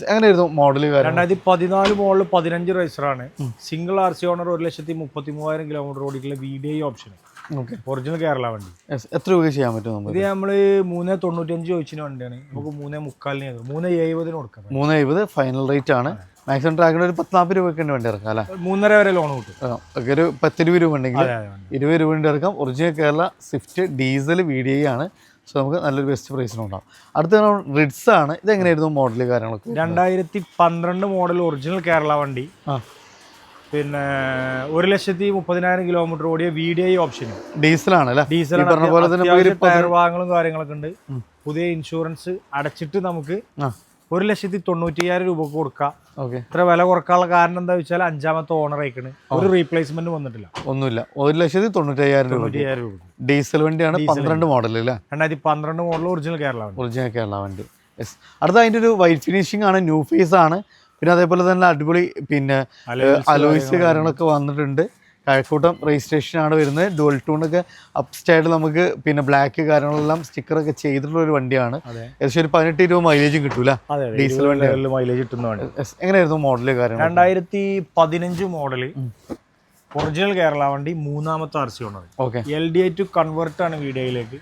എങ്ങനെയായിരുന്നു മോഡല്? 2014 മോഡൽ 15 രജിസ്റ്ററാണ്. Single RC owner. 1,33,000 കിലോമീറ്റർ ഓടിയിട്ടുള്ള VDI ഓപ്ഷൻ. ഒറിജിനൽ കേരള വണ്ടി. എത്ര രൂപ ചെയ്യാൻ പറ്റും? ഇത് നമ്മള് 3,95 ചോദിച്ചിന് വണ്ടിയാണ്. നമുക്ക് 3,45 3,70 കൊടുക്കാം. 3,70 ഫൈനൽ റേറ്റ് ആണ്. മാക്സിമം ട്രാക്കിന് ഒരു 10-40 രൂപയ്ക്ക് വേണ്ടി ഇറക്കാം അല്ലേ? 3.5 വരെ ലോൺ കിട്ടും. ഒരു 10-20 രൂപ ഉണ്ടെങ്കിൽ 20 രൂപ വേണ്ടി ഇറക്കാം. Original Kerala Swift diesel VDI ആണ്. സോ നമുക്ക് നല്ലൊരു ബെസ്റ്റ് പ്രൈസിനുണ്ടാവും. അടുത്ത റിഡ്സ് ആണ്. ഇത് എങ്ങനെയായിരുന്നു മോഡല് കാര്യങ്ങളൊക്കെ? 2012 മോഡൽ ഒറിജിനൽ കേരള വണ്ടി. പിന്നെ 1,30,000 കിലോമീറ്റർ ഓടിയ VDI ഓപ്ഷൻ. ഡീസലാണ് അല്ലേ? ടയർ ഭാഗങ്ങളും കാര്യങ്ങളൊക്കെ ഉണ്ട്. പുതിയ ഇൻഷുറൻസ് അടച്ചിട്ട് നമുക്ക് 1,90,000 രൂപക്ക് കൊടുക്കാം. ഓക്കെ. ഇത്ര വില കുറക്കാനുള്ള കാരണം എന്താ വെച്ചാൽ 5ാമത്തെ ഓണർ ആയിക്കണ്, ഒരു റീപ്ലേസ്മെന്റ് വന്നിട്ടില്ല, ഒന്നുമില്ല. 1,90,000 രൂപ. ഡീസൽ വണ്ടിയാണ്, 12 മോഡൽ അല്ലേ? 2012 മോഡൽ ഒറിജിനൽ കേരള വണ്ടി. യെസ്. അടുത്ത അതിൻ്റെ ഒരു വൈറ്റ് ഫിനിഷിംഗ് ആണ്, ന്യൂ ഫേസ് ആണ്. പിന്നെ അതേപോലെ തന്നെ അടിപൊളി പിന്നെ അലോയ്സ് കാര്യങ്ങളൊക്കെ വന്നിട്ടുണ്ട്. കഴക്കൂട്ടം രജിസ്ട്രേഷൻ ആണ് വരുന്നത്. ഡുവൽ ടൂണൊക്കെ അപ്പ് സ്റ്റൈഡ് നമുക്ക് പിന്നെ ബ്ലാക്ക് കാര്യങ്ങളെല്ലാം സ്റ്റിക്കറൊക്കെ ചെയ്തിട്ടുള്ള ഒരു വണ്ടിയാണ്. ഏകദേശം ഒരു 18-20 മൈലേജും കിട്ടൂല. ഡീസൽ വണ്ടി മൈലേജ് കിട്ടുന്നതാണ്. എങ്ങനെയായിരുന്നു മോഡല് കാര്യങ്ങൾ? 2015 മോഡല് ഒറിജിനൽ കേരള വണ്ടി, 3ാമത്തെ RC owner. LDI to convert ആണ് വീഡിയോയിലേക്ക്,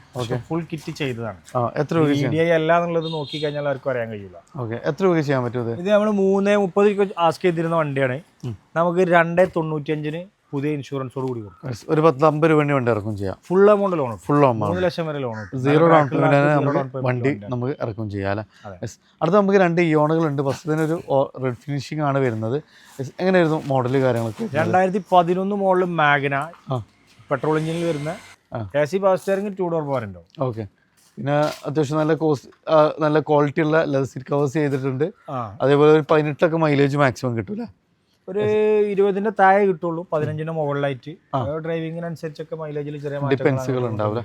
ഫുൾ കിറ്റ് ചെയ്തതാണ്. എത്ര രൂപ? LDI അല്ല എന്നുള്ളത് നോക്കി കഴിഞ്ഞാൽ ആർക്കും അറിയാൻ കഴിയില്ല. എത്ര രൂപ ചെയ്യാൻ പറ്റും? ഇത് നമ്മൾ 3.30 ആസ്ക് ചെയ്തിരുന്ന വണ്ടിയാണ്. നമുക്ക് 2.95 പുതിയ ഇൻഷുറൻസോട് കൂടി കൊടുക്കും. ഒരു 10-50 രൂപ വണ്ടി ഇറക്കും ചെയ്യാം. ഫുൾ എമൗണ്ട് ലോൺ, 3 ലക്ഷം വരെ ലോൺ, 0 ഡൗൺ പേയ്മെന്റ് വണ്ടി നമുക്ക് ഇറക്കും ചെയ്യാം. അടുത്ത നമുക്ക് 2 ഇയോണുകളുണ്ട്. ഫസ്റ്റ് ഒരു റെഡ് ഫിനിഷിംഗ് ആണ് വരുന്നത്. എങ്ങനെയായിരുന്നു മോഡല് കാര്യങ്ങളൊക്കെ? 2011 മോഡൽ മാഗ്ന, പെട്രോൾ എഞ്ചിനിൽ വരുന്ന AC power steering, 2 door power ഉണ്ടോ. ഓക്കെ. പിന്നെ അത്യാവശ്യം നല്ല ക്വാളിറ്റി ഉള്ള ലെതർ സീറ്റ് കവേഴ്സ് ചെയ്തിട്ടുണ്ട്. അതേപോലെ ഒരു 18 മൈലേജ് മാക്സിമം കിട്ടൂല. ഒരു 20 താഴെ കിട്ടുള്ളൂ, 15 മുകളിലായിട്ട്. ഡ്രൈവിംഗിനനുസരിച്ചൊക്കെ മൈലേജിൽ ചെറിയ ഡിഫറൻസുകൾ ഉണ്ടാവില്ല.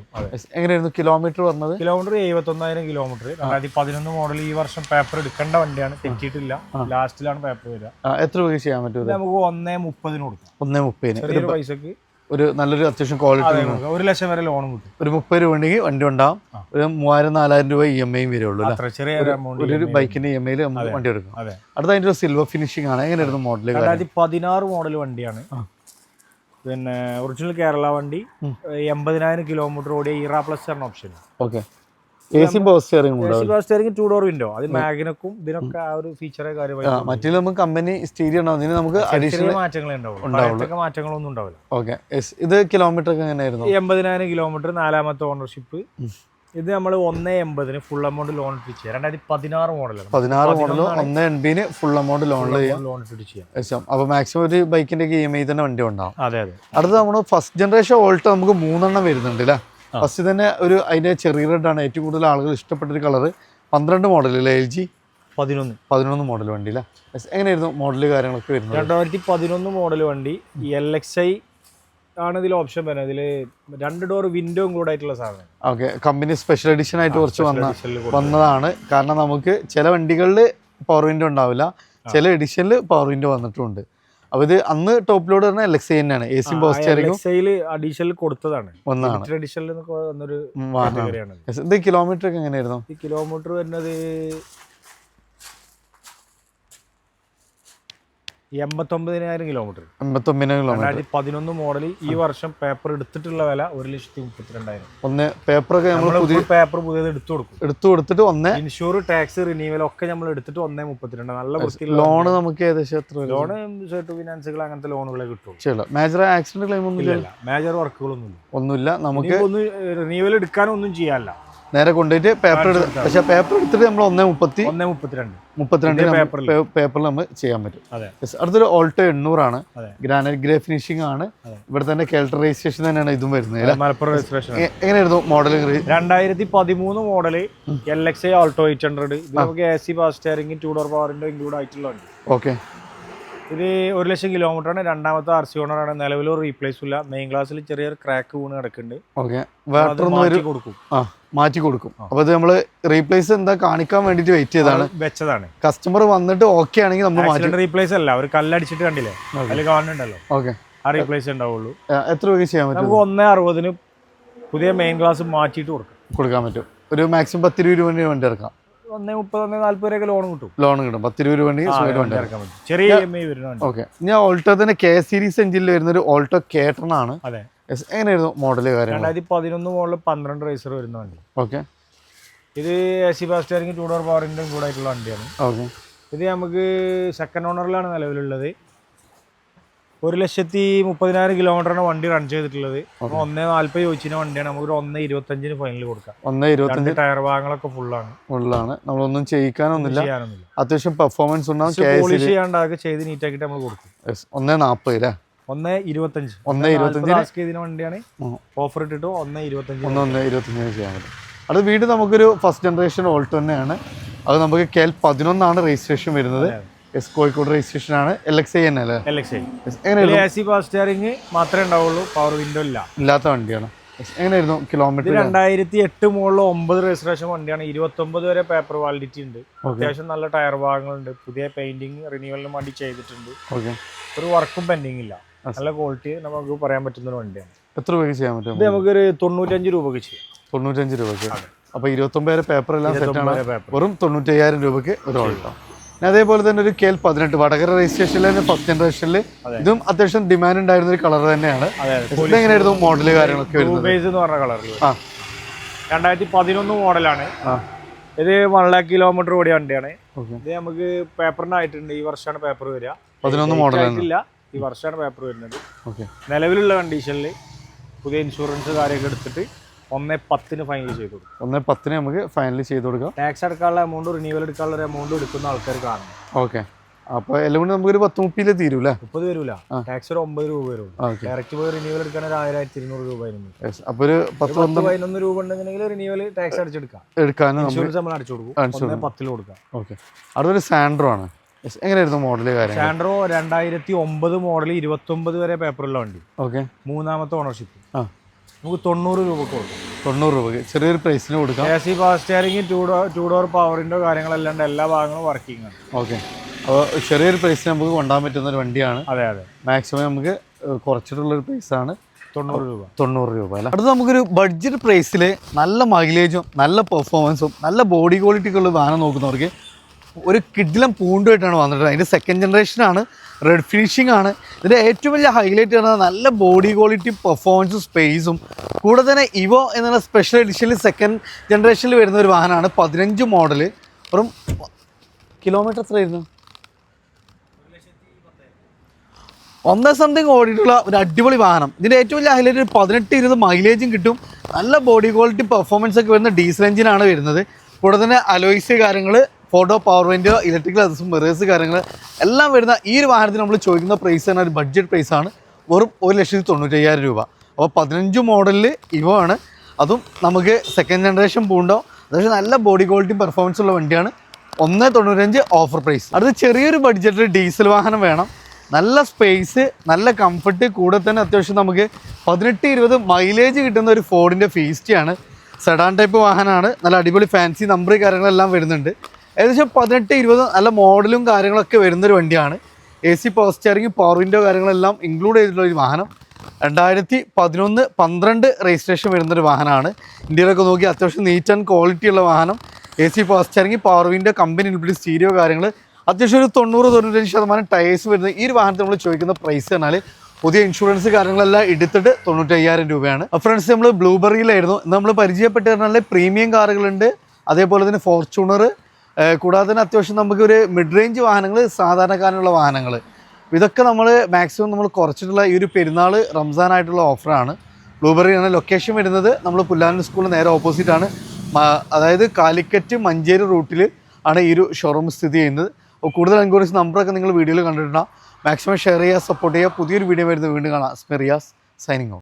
എങ്ങനെയായിരുന്നു കിലോമീറ്റർ പറഞ്ഞത്? Kilometre 71,000 kilometre. 2011 മോഡൽ, ഈ വർഷം പേപ്പർ എടുക്കേണ്ട വണ്ടിയാണ്, തെറ്റിയിട്ടില്ല. ലാസ്റ്റിലാണ് പേപ്പർ വരിക. എത്ര രൂപ ചെയ്യാൻ പറ്റും? നമുക്ക് 1.30 കൊടുക്കാം. 1.30 ചെറിയൊരു പൈസക്ക് ഒരു നല്ലൊരു അത്യാവശ്യം ക്വാളിറ്റി, 1 ലക്ഷം വരെ ലോൺ കിട്ടും. ഒരു 30 രൂപ ഉണ്ടെങ്കിൽ വണ്ടി ഉണ്ടാവും. ഒരു 3,000-4,000 രൂപ EMI വരുള്ളൂ. ഒരു ബൈക്കിന്റെ EMI നമുക്ക് വണ്ടി എടുക്കും. അടുത്ത അതിന്റെ ഒരു സിൽവർ ഫിനിഷിംഗ് ആണ്. എങ്ങനെയായിരുന്നു മോഡൽ? 2016 മോഡൽ വണ്ടിയാണ്. പിന്നെ ഒറിജിനൽ കേരള വണ്ടി, 80,000 കിലോമീറ്റർ ഓടിയ ഇറ പ്ലസ് ആണ് option. Okay. AC power steering, 2 door window. അത് മാഗ്നക്കും ഇതിനൊക്കെ ആ ഒരു ഫീച്ചറെ കാര്യമായി. മറ്റേ നമുക്ക് കമ്പനി സ്റ്റീരിയോ ഉണ്ടാവും, ഇതിന് നമുക്ക് അഡീഷണൽ മാറ്റങ്ങളേ ഉണ്ടാവുള്ളൂ. മാറ്റങ്ങളൊന്നും ഉണ്ടാവില്ല. ഓക്കെ. ഇത് കിലോമീറ്റർ ഒക്കെ എങ്ങനെയായിരുന്നു? 80,000 കിലോമീറ്റർ, 4ാമത്തെ ഓണർഷിപ്പ്. ഇത് നമ്മൾ 1.80 ഫുൾ എമൗണ്ട് ലോൺ ഇട്ട് ചെയ്യാം. 2016 മോഡലാണ്. 16 മോഡൽ 1.80 ഫുൾ എമൗണ്ട് ലോൺ ചെയ്യാം. അപ്പൊ മാക്സിമം ഒരു ബൈക്കിന്റെ EMI തന്നെ വണ്ടി ഉണ്ടാവും. അതെ അതെ. അടുത്ത നമ്മൾ ഫസ്റ്റ് ജനറേഷൻ ഓൾട്ടോ നമുക്ക് 3 വരുന്നുണ്ട് അല്ലേ? ഫസ്റ്റ് തന്നെ ഒരു അതിന്റെ ചെറിയ റെഡ് ആണ് ഏറ്റവും കൂടുതൽ ആളുകൾ ഇഷ്ടപ്പെട്ടൊരു കളർ. 12 മോഡൽ അല്ലേ? LG 11 മോഡൽ വണ്ടി അല്ലേ? എങ്ങനെയായിരുന്നു മോഡല് കാര്യങ്ങളൊക്കെ വരുന്നത്? 2011 മോഡൽ വണ്ടി. LXI ആണ് ഇതിൽ ഓപ്ഷൻ വരുന്നത്. ഇതില് 2 ഡോർ വിൻഡോ ഇൻക്ലൂഡ് ആയിട്ടുള്ള സാധനം. ഓക്കെ. കമ്പനി സ്പെഷ്യൽ എഡിഷൻ ആയിട്ട് കുറച്ച് വന്നതാണ്. കാരണം നമുക്ക് ചില വണ്ടികളിൽ പവർ വിൻഡോ ഉണ്ടാവില്ല, ചില എഡിഷനിൽ പവർ വിൻഡോ വന്നിട്ടുണ്ട്. അപ്പൊ ഇത് അന്ന് ടോപ്പ് ലോഡ് പറഞ്ഞ LXI തന്നെയാണ്. AC പവർ സ്റ്റിയറിംഗ് അഡീഷണൽ കൊടുത്തതാണ്. ഇത് കിലോമീറ്റർ ഒക്കെ എങ്ങനെയായിരുന്നു? ഈ കിലോമീറ്റർ വരുന്നത് 89,000 കിലോമീറ്റർ. 2011 മോഡൽ. ഈ വർഷം പേപ്പർ എടുത്തിട്ടുള്ള വില 1,32,000. പേപ്പർ പുതിയത് എടുത്തു കൊടുത്തിട്ട് ഇൻഷൂർ, ടാക്സ്, റിന്യൂവൽ ഒക്കെ നമ്മൾ എടുത്തിട്ട് 1.32. നല്ല ലോൺ നമുക്ക് ഏകദേശം എത്ര? ലോൺ ഫിനാൻസുകൾ അങ്ങനത്തെ ലോണുകളെ കിട്ടും. മേജർ ആക്സിഡന്റ് ക്ലെയിം ഒന്നുമില്ല, മേജർ വർക്കുകളൊന്നുമില്ല. നമുക്ക് റിന്യൂവൽ എടുക്കാനൊന്നും ചെയ്യാനില്ല. നേരെ കൊണ്ടുപോയിട്ട് പേപ്പർ പക്ഷെ പേപ്പർ എടുത്തിട്ട് നമ്മൾ 1.32 പേപ്പറിൽ നമ്മൾ ചെയ്യാൻ പറ്റും. അടുത്തൊരു ഓൾട്ടോ 800 ആണ്. ഗ്രാനൈറ്റ് ഗ്രേ ഫിനിഷിംഗ് ആണ്. ഇവിടെ തന്നെ കേൾട്ടർ രജിസ്ട്രേഷൻ തന്നെയാണ് ഇതും വരുന്നത്. മലപ്പുറം രജിസ്ട്രേഷൻ. എങ്ങനെയായിരുന്നു മോഡൽ? 2013 model LXI Alto 800. ഇത് നമുക്ക് AC പവർ സ്റ്റിയറിംഗ്, 2 ഡോർ പവറിന്റെ ഇൻക്ലൂഡ് ആയിട്ടുള്ള വണ്ടി. ഓക്കെ. ഇത് 1 ലക്ഷം കിലോമീറ്റർ ആണ്. 2ാമത്തെ RC ഓണർ ആണ്. നിലവിൽ റീപ്ലേസ് ഇല്ല. മെയിൻ ക്ലാസ്സിൽ ചെറിയൊരു ക്രാക്ക് വീണ് കിടക്കുന്നുണ്ട്. മാറ്റി കൊടുക്കും. അപ്പൊ ഇത് നമ്മള് റീപ്ലേസ് എന്താ കാണിക്കാൻ വേണ്ടിട്ട് വെയിറ്റ് ചെയ്താണ് വെച്ചതാണ്. കസ്റ്റമർ വന്നിട്ട് ഓക്കെ ആണെങ്കിൽ നമ്മൾ മാറ്റി. റീപ്ലേസ് അല്ല, ഒരു കല്ലടിച്ചിട്ട് കണ്ടില്ലേ, അതിൽ കാണുന്നുണ്ടല്ലോ. ഓക്കെ. ആ റീപ്ലേസ് ഉണ്ടാവുള്ളൂ. എത്ര രൂപ ചെയ്യാൻ പറ്റും? നമുക്ക് 1.60 പുതിയ മെയിൻ ക്ലാസ് മാറ്റിയിട്ട് കൊടുക്കാൻ പറ്റും. ഒരു മാക്സിമം 10-20 രൂപ വണ്ടി ഇറക്കാം. 1.30-1.40 വരെയൊക്കെ ലോൺ കിട്ടും. 10-20 രൂപ വണ്ടി ഇറക്കാൻ പറ്റും. ചെറിയ EMI വരുന്നുണ്ട്. ഓക്കെ. ഞാൻ ഓൾട്ടോ തന്നെ K സീരീസ് എഞ്ചിനിൽ വരുന്ന ഒരു ഓൾട്ടോ K10 ആണ്. അതെ. എങ്ങനെയായിരുന്നു മോഡല് കാര്യം? 2011 മോഡൽ 12 റേസർ വരുന്ന വണ്ടി. ഓക്കെ. ഇത് AC പവർ സ്റ്റിയറിംഗ്, 2 ഡോർ പവറിന്റെ കൂടെ ആയിട്ടുള്ള വണ്ടിയാണ്. ഓക്കെ. ഇത് നമുക്ക് സെക്കൻഡ് ഓണറിലാണ് നിലവിലുള്ളത്. 1,30,000 കിലോമീറ്ററാണ് വണ്ടി റൺ ചെയ്തിട്ടുള്ളത്. 1.40 ചോദിച്ചിന് വണ്ടിയാണ്. നമുക്ക് 1.25 ഫൈനൽ കൊടുക്കാം. 1.25. ടയർ ഭാഗങ്ങളൊക്കെ ഫുള്ളാണ്. നമ്മളൊന്നും ചെയ്യാനൊന്നുമില്ല. അത്യാവശ്യം പെർഫോമൻസ് ഉണ്ടാവും. പോളിഷ് ചെയ്യാണ്ടൊക്കെ ചെയ്ത് നീറ്റാക്കിയിട്ട് നമ്മൾ കൊടുക്കും. 1.40 അല്ലേ? 1.25 വണ്ടിയാണ്. ഓഫർ ഇട്ടിട്ട് 1.25 ചെയ്യാൻ പറ്റും. അത് വീട് നമുക്കൊരു ഫസ്റ്റ് ജനറേഷൻ ഓൾട്ടോ തന്നെയാണ്. അത് നമുക്ക് KL11 രജിസ്ട്രേഷൻ വരുന്നത്. കോഴിക്കോട് രജിസ്ട്രേഷൻ ആണ്. LXi തന്നെ അല്ലേ? എങ്ങനെയായിരുന്നു? AC പവർ സ്റ്റിയറിംഗ് മാത്രമേ ഉണ്ടാവുള്ളൂ, പവർ വിൻഡോ ഇല്ലാത്ത വണ്ടിയാണ്. എങ്ങനെയായിരുന്നു കിലോമീറ്റർ? 2008 മുകളിൽ 9 രജിസ്ട്രേഷൻ വണ്ടിയാണ്. 29 വരെ പേപ്പർ വാലിഡിറ്റി ഉണ്ട്. അത്യാവശ്യം നല്ല ടയർ ഭാഗങ്ങളുണ്ട്. പുതിയ പെയിന്റിങ് റിന്യൂവലിന് വേണ്ടി ചെയ്തിട്ടുണ്ട്. ഒരു വർക്കും പെൻഡിങ് ഇല്ല. നല്ല ക്വാളിറ്റി നമുക്ക് പറയാൻ പറ്റുന്ന ഒരു വണ്ടിയാണ്. എത്ര രൂപയ്ക്ക് ചെയ്യാൻ പറ്റും? ഇത് നമുക്കൊരു 95 രൂപയ്ക്ക് ചെയ്യാം. 95 രൂപയ്ക്ക്. അപ്പോൾ 29 വരെ പേപ്പർ എല്ലാം സെറ്റാണ്. വെറും 95,000 രൂപയ്ക്ക് ഒരു ഓൾട്ടോ. അതേപോലെ തന്നെ ഒരു KL18 വടകര രജിസ്ട്രേഷനിൽ തന്നെ ഫസ്റ്റ് ജനറേഷനിൽ ഇതും അത്യാവശ്യം ഡിമാൻഡ് ഉണ്ടായിരുന്ന ഒരു കളർ തന്നെയാണ്. എങ്ങനെയായിരുന്നു മോഡല് കാര്യങ്ങളൊക്കെ വരുന്നത്? 2011 മോഡലാണ്. ഇത് 1 lakh കിലോമീറ്റർ ഓടിയ വണ്ടിയാണ്. ഇത് നമുക്ക് പേപ്പറിനായിട്ടുണ്ട്. ഈ വർഷമാണ് പേപ്പർ വരിക. 11 മോഡലാണ്. ഈ വർഷമാണ് പേപ്പർ വരുന്നത്. നിലവിലുള്ള കണ്ടീഷനിൽ പുതിയ ഇൻഷുറൻസ് കാര്യമൊക്കെ എടുത്തിട്ട് 1,10 ഫൈനൽ ചെയ്ത് കൊടുക്കും. 1,10 നമുക്ക് ഫൈനൽ ചെയ്ത് കൊടുക്കാം. ടാക്സ് അടക്കാനുള്ള എമൗണ്ട്, റിന്യൂവൽ എടുക്കാനുള്ള ഒരു എമൗണ്ട് എടുക്കുന്ന ആൾക്കാർ കാണും. ഓക്കെ. അപ്പോൾ എല്ലാം കൊണ്ട് നമുക്കൊരു 10-30 തീരൂല? 30 വരൂല. ടാക്സ് ഒരു 9 രൂപ വരും. ഡയറക്റ്റ് പോയി റിന്യൂവൽ എടുക്കാൻ ഒരു 1,200 രൂപ. അപ്പോൾ ഒരു 10-11 രൂപ ഉണ്ടെങ്കിൽ റിന്യൂവൽ ടാക്സ് അടിച്ചെടുക്കാം. ഇൻഷുറൻസ് നമ്മൾ അടിച്ചു കൊടുക്കും. 1,10 കൊടുക്കാം. ഓക്കെ. അടുത്തൊരു സാൻഡ്രോ ആണ്. എങ്ങനെയായിരുന്നു മോഡല് കാര്യം? സാൻഡ്രോ 2009 മോഡൽ, 29 വരെ പേപ്പറുള്ള വണ്ടി. ഓക്കെ. 3ാമത്തെ ഓണർഷിപ്പ്. നമുക്ക് 90 രൂപക്ക് കൊടുക്കും. 90 രൂപയ്ക്ക് ചെറിയൊരു പ്രൈസിന് കൊടുക്കാം. AC power steering, two door പവറിൻ്റെ കാര്യങ്ങളെല്ലാം എല്ലാ ഭാഗങ്ങളും വർക്കിംഗ് ആണ്. ഓക്കെ. അപ്പോൾ ചെറിയൊരു പ്രൈസിന് നമുക്ക് കൊണ്ടുപോകാൻ പറ്റുന്ന ഒരു വണ്ടിയാണ്. അതെ. മാക്സിമം നമുക്ക് കുറച്ചിട്ടുള്ളൊരു പ്രൈസാണ് 90 രൂപ. 90 രൂപ അല്ല. അടുത്ത് നമുക്കൊരു ബഡ്ജറ്റ് പ്രൈസിൽ നല്ല മൈലേജും നല്ല പെർഫോമൻസും നല്ല ബോഡി ക്വാളിറ്റിയൊക്കെ ഉള്ള വാഹനം നോക്കുന്നവർക്ക് ഒരു കിഡിലം പൂണ്ടുമായിട്ടാണ് വന്നിട്ടുള്ളത്. അതിൻ്റെ സെക്കൻഡ് ജനറേഷനാണ്. റെഡ് ഫിനിഷിംഗ് ആണ്. ഇതിൻ്റെ ഏറ്റവും വലിയ ഹൈലൈറ്റ് ആണ് നല്ല ബോഡി ക്വാളിറ്റി, പെർഫോമൻസും സ്പേസും. കൂടെ തന്നെ ഇവോ എന്നുള്ള സ്പെഷ്യൽ എഡിഷനിൽ സെക്കൻഡ് ജനറേഷനിൽ വരുന്ന ഒരു വാഹനമാണ്. 15 മോഡൽ. വെറും കിലോമീറ്റർ എത്രയായിരുന്നു? 1 ഓടിയിട്ടുള്ള ഒരു അടിപൊളി വാഹനം. ഇതിൻ്റെ ഏറ്റവും വലിയ ഹൈലൈറ്റ് 18-20 മൈലേജും കിട്ടും. നല്ല ബോഡി ക്വാളിറ്റി പെർഫോമൻസ് ഒക്കെ വരുന്ന ഡീസൽ എഞ്ചിനാണ് വരുന്നത്. കൂടെ തന്നെ അലോയ്സ് കാര്യങ്ങൾ, ഫോട്ടോ, പവർ വിൻഡോ, ഇലക്ട്രിക്കൽ അസസും, മിറേഴ്സ് കാര്യങ്ങൾ എല്ലാം വരുന്ന ഈ ഒരു വാഹനത്തിന് നമ്മൾ ചോദിക്കുന്ന പ്രൈസ് തന്നെ ഒരു ബഡ്ജറ്റ് പ്രൈസാണ്. വെറും 1,95,000 രൂപ. അപ്പോൾ 15 മോഡലിൽ ഇവോ ആണ്. അതും നമുക്ക് സെക്കൻഡ് ജനറേഷൻ പൂണ്ടോ. അത്യാവശ്യം നല്ല ബോഡി ക്വാളിറ്റി പെർഫോമൻസ് ഉള്ള വണ്ടിയാണ്. 1,95,000 ഓഫർ പ്രൈസ്. അടുത്ത് ചെറിയൊരു ബഡ്ജറ്റിൽ ഡീസൽ വാഹനം വേണം. നല്ല സ്പേസ്, നല്ല കംഫർട്ട്, കൂടെ തന്നെ അത്യാവശ്യം നമുക്ക് 18-20 മൈലേജ് കിട്ടുന്ന ഒരു ഫോർഡിൻ്റെ ഫീസ്റ്റിയാണ്. സെഡാൻ ടൈപ്പ് വാഹനമാണ്. നല്ല അടിപൊളി ഫാൻസി നമ്പർ കാര്യങ്ങളെല്ലാം വരുന്നുണ്ട്. ഏകദേശം 18-20 നല്ല മോഡലും കാര്യങ്ങളൊക്കെ വരുന്നൊരു വണ്ടിയാണ്. AC power steering, power window കാര്യങ്ങളെല്ലാം ഇൻക്ലൂഡ് ചെയ്തിട്ടുള്ള ഒരു വാഹനം. 2011-12 രജിസ്ട്രേഷൻ വരുന്നൊരു വാഹനമാണ്. ഇന്ത്യയിലൊക്കെ നോക്കി അത്യാവശ്യം നീറ്റ് ആൻഡ് ക്വാളിറ്റി ഉള്ള വാഹനം. AC power steering, power window, company include stereo കാര്യങ്ങൾ, അത്യാവശ്യം ഒരു 90-95% ടയേഴ്സ് വരുന്ന ഈ ഒരു വാഹനത്തിൽ നമ്മൾ ചോദിക്കുന്ന പ്രൈസ് പറഞ്ഞാൽ പുതിയ ഇൻഷുറൻസ് കാര്യങ്ങളെല്ലാം എടുത്തിട്ട് 95,000 രൂപയാണ്. ഫ്രണ്ട്സ്, നമ്മൾ ബ്ലൂബെറിയിലായിരുന്നു. നമ്മൾ പരിചയപ്പെട്ട് പറഞ്ഞാൽ പ്രീമിയം കാറുകളുണ്ട്, അതേപോലെ തന്നെ ഫോർച്യൂണർ, കൂടാതെ തന്നെ അത്യാവശ്യം നമുക്കൊരു മിഡ് റേഞ്ച് വാഹനങ്ങൾ, സാധാരണക്കാരനുള്ള വാഹനങ്ങൾ, ഇതൊക്കെ നമ്മൾ മാക്സിമം നമ്മൾ കുറച്ചിട്ടുള്ള ഈ ഒരു പെരുന്നാൾ റംസാനായിട്ടുള്ള ഓഫറാണ്. ബ്ലൂബെറിയാണ് ലൊക്കേഷൻ വരുന്നത്. നമ്മൾ പുല്ലാനൂർ സ്കൂളിന് നേരെ ഓപ്പോസിറ്റാണ്. അതായത് കാലിക്കറ്റ് മഞ്ചേരി റൂട്ടിൽ ആണ് ഈ ഒരു ഷോറൂം സ്ഥിതി ചെയ്യുന്നത്. അപ്പോൾ കൂടുതൽ എൻക്വയറീസ് നമ്പറൊക്കെ നിങ്ങൾ വീഡിയോയിൽ കണ്ടിട്ടുണ്ടാകും. മാക്സിമം ഷെയർ ചെയ്യുക, സപ്പോർട്ട് ചെയ്യുക. പുതിയൊരു വീഡിയോ വരുന്നത് വീണ്ടും കാണാം. Riyas signing off.